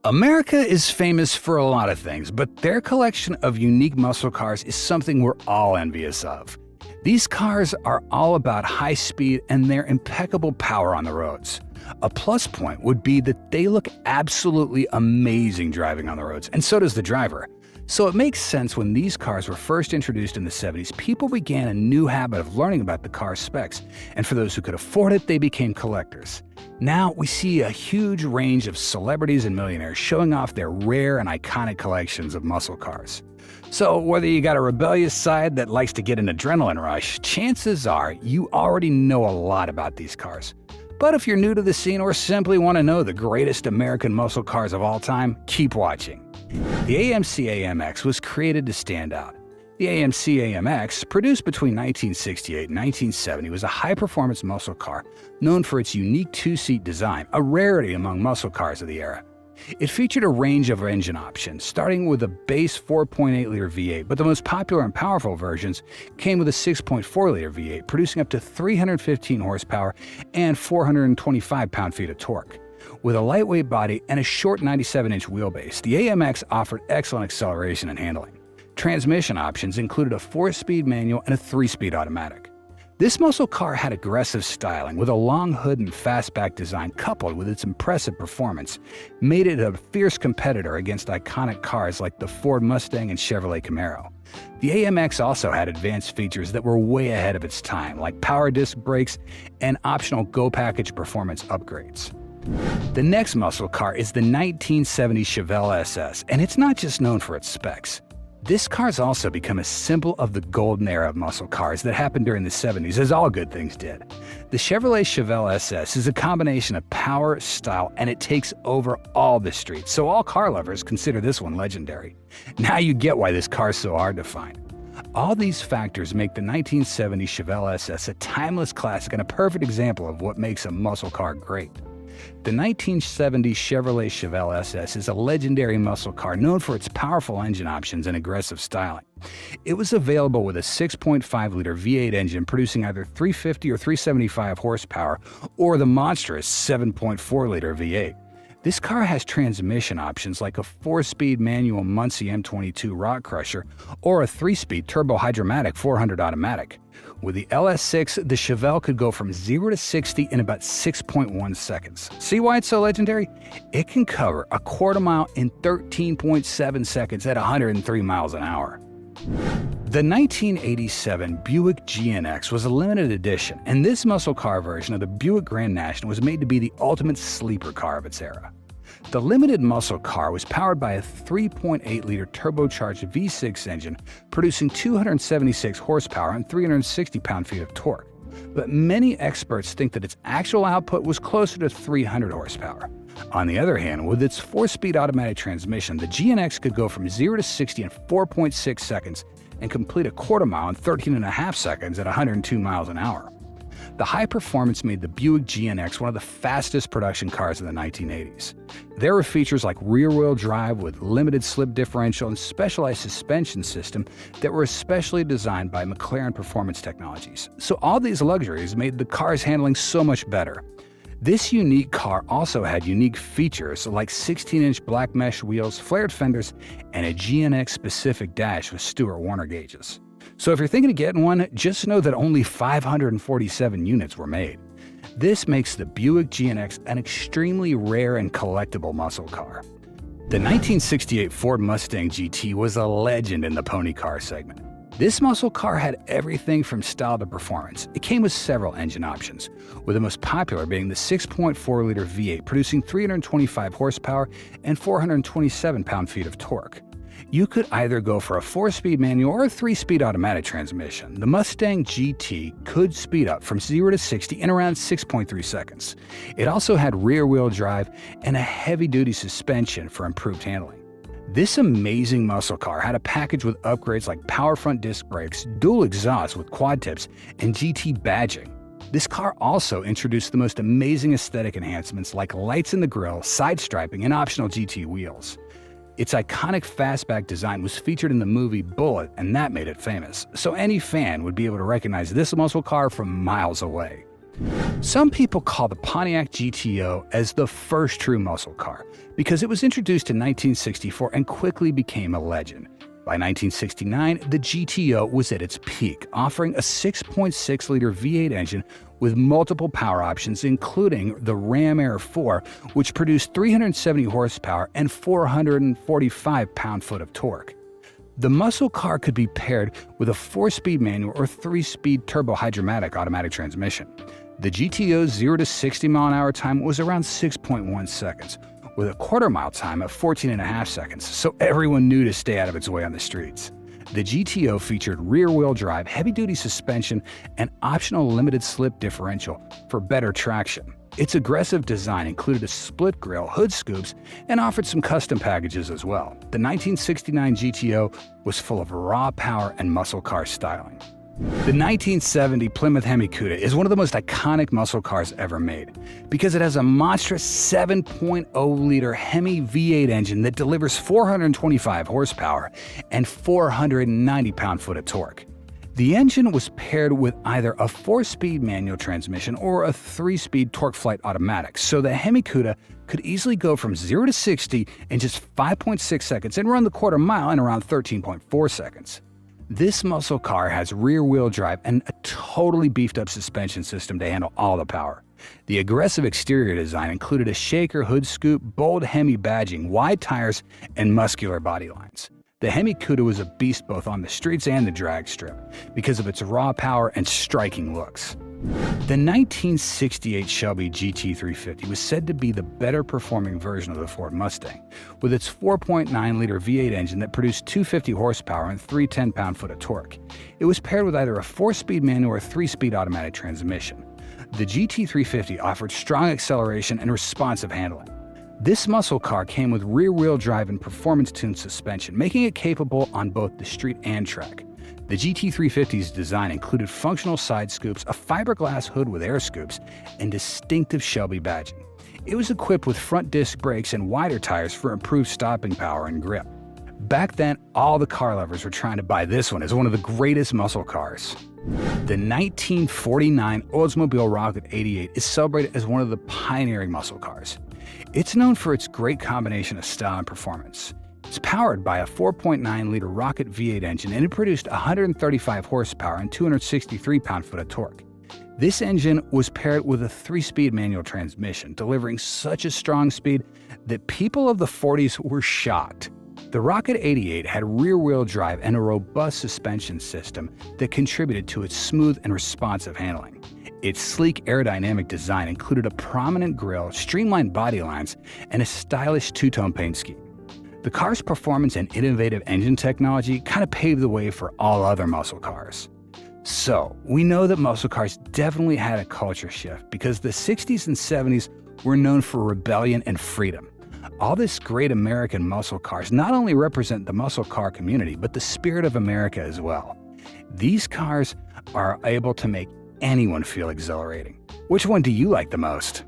America is famous for a lot of things, but their collection of unique muscle cars is something we're all envious of. These cars are all about high speed and their impeccable power on the roads. A plus point would be that they look absolutely amazing driving on the roads, and so does the driver. So it makes sense when these cars were first introduced in the 70s, people began a new habit of learning about the car's specs, and for those who could afford it, they became collectors. Now we see a huge range of celebrities and millionaires showing off their rare and iconic collections of muscle cars. So whether you got a rebellious side that likes to get an adrenaline rush, chances are you already know a lot about these cars. But if you're new to the scene or simply want to know the greatest American muscle cars of all time, keep watching. The AMC AMX was created to stand out. The AMC AMX, produced between 1968 and 1970, was a high-performance muscle car known for its unique two-seat design, a rarity among muscle cars of the era. It featured a range of engine options, starting with a base 4.8-liter V8, but the most popular and powerful versions came with a 6.4-liter V8, producing up to 315 horsepower and 425 pound-feet of torque. With a lightweight body and a short 97-inch wheelbase, the AMX offered excellent acceleration and handling. Transmission options included a 4-speed manual and a 3-speed automatic. This muscle car had aggressive styling, with a long hood and fastback design coupled with its impressive performance, made it a fierce competitor against iconic cars like the Ford Mustang and Chevrolet Camaro. The AMX also had advanced features that were way ahead of its time, like power disc brakes and optional Go Package performance upgrades. The next muscle car is the 1970 Chevelle SS, and it's not just known for its specs. This car's also become a symbol of the golden era of muscle cars that happened during the 70s, as all good things did. The Chevrolet Chevelle SS is a combination of power, style, and it takes over all the streets, so all car lovers consider this one legendary. Now you get why this car's so hard to find. All these factors make the 1970 Chevelle SS a timeless classic and a perfect example of what makes a muscle car great. The 1970 Chevrolet Chevelle SS is a legendary muscle car known for its powerful engine options and aggressive styling. It was available with a 6.5-liter V8 engine producing either 350 or 375 horsepower or the monstrous 7.4-liter V8. This car has transmission options like a 4-speed manual Muncie M22 rock crusher or a 3-speed turbo-hydromatic 400 automatic. With the LS6, the Chevelle could go from 0 to 60 in about 6.1 seconds. See why it's so legendary? It can cover a quarter mile in 13.7 seconds at 103 miles an hour. The 1987 Buick GNX was a limited edition, and this muscle car version of the Buick Grand National was made to be the ultimate sleeper car of its era. The limited muscle car was powered by a 3.8-liter turbocharged V6 engine, producing 276 horsepower and 360 pound-feet of torque. But many experts think that its actual output was closer to 300 horsepower. On the other hand, with its 4-speed automatic transmission, the GNX could go from 0 to 60 in 4.6 seconds and complete a quarter mile in 13.5 seconds at 102 miles an hour. The high performance made the Buick GNX one of the fastest production cars of the 1980s. There were features like rear-wheel drive with limited slip differential and specialized suspension system that were especially designed by McLaren Performance Technologies. So all these luxuries made the car's handling so much better. This unique car also had unique features like 16-inch black mesh wheels, flared fenders, and a GNX-specific dash with Stewart Warner gauges. So if you're thinking of getting one, just know that only 547 units were made. This makes the Buick GNX an extremely rare and collectible muscle car. The 1968 Ford Mustang GT was a legend in the pony car segment. This muscle car had everything from style to performance. It came with several engine options, with the most popular being the 6.4-liter V8 producing 325 horsepower and 427 pound-feet of torque. You could either go for a 4-speed manual or a 3-speed automatic transmission. The Mustang GT could speed up from 0 to 60 in around 6.3 seconds. It also had rear-wheel drive and a heavy-duty suspension for improved handling. This amazing muscle car had a package with upgrades like power front disc brakes, dual exhaust with quad tips, and GT badging. This car also introduced the most amazing aesthetic enhancements like lights in the grille, side striping, and optional GT wheels. Its iconic fastback design was featured in the movie Bullitt, and that made it famous, so any fan would be able to recognize this muscle car from miles away. Some people call the Pontiac GTO as the first true muscle car because it was introduced in 1964 and quickly became a legend. By 1969, the GTO was at its peak, offering a 6.6-liter V8 engine with multiple power options, including the Ram Air 4, which produced 370 horsepower and 445 pound-foot of torque. The muscle car could be paired with a 4-speed manual or 3-speed turbo-hydromatic automatic transmission. The GTO's 0 to 60 mile-an-hour time was around 6.1 seconds, with a quarter-mile time of 14.5 seconds, so everyone knew to stay out of its way on the streets. The GTO featured rear-wheel drive, heavy-duty suspension, and optional limited-slip differential for better traction. Its aggressive design included a split grille, hood scoops, and offered some custom packages as well. The 1969 GTO was full of raw power and muscle car styling. The 1970 Plymouth Hemi Cuda is one of the most iconic muscle cars ever made because it has a monstrous 7.0-liter Hemi V8 engine that delivers 425 horsepower and 490 pound-foot of torque. The engine was paired with either a 4-speed manual transmission or a 3-speed torque-flight automatic, so the Hemi Cuda could easily go from 0 to 60 in just 5.6 seconds and run the quarter mile in around 13.4 seconds. This muscle car has rear-wheel drive and a totally beefed-up suspension system to handle all the power. The aggressive exterior design included a shaker hood scoop, bold Hemi badging, wide tires, and muscular body lines. The Hemi Cuda was a beast both on the streets and the drag strip because of its raw power and striking looks. The 1968 Shelby GT350 was said to be the better-performing version of the Ford Mustang, with its 4.9-liter V8 engine that produced 250 horsepower and 310 pound-foot of torque. It was paired with either a 4-speed manual or 3-speed automatic transmission. The GT350 offered strong acceleration and responsive handling. This muscle car came with rear-wheel drive and performance-tuned suspension, making it capable on both the street and track. The GT350's design included functional side scoops, a fiberglass hood with air scoops, and distinctive Shelby badging. It was equipped with front disc brakes and wider tires for improved stopping power and grip. Back then, all the car lovers were trying to buy this one as one of the greatest muscle cars. The 1949 Oldsmobile Rocket 88 is celebrated as one of the pioneering muscle cars. It's known for its great combination of style and performance. It's powered by a 4.9-liter Rocket V8 engine, and it produced 135 horsepower and 263 pound-foot of torque. This engine was paired with a 3-speed manual transmission, delivering such a strong speed that people of the 40s were shocked. The Rocket 88 had rear-wheel drive and a robust suspension system that contributed to its smooth and responsive handling. Its sleek aerodynamic design included a prominent grille, streamlined body lines, and a stylish two-tone paint scheme. The car's performance and innovative engine technology kind of paved the way for all other muscle cars. So, we know that muscle cars definitely had a culture shift because the 60s and 70s were known for rebellion and freedom. All this great American muscle cars not only represent the muscle car community, but the spirit of America as well. These cars are able to make anyone feel exhilarating. Which one do you like the most?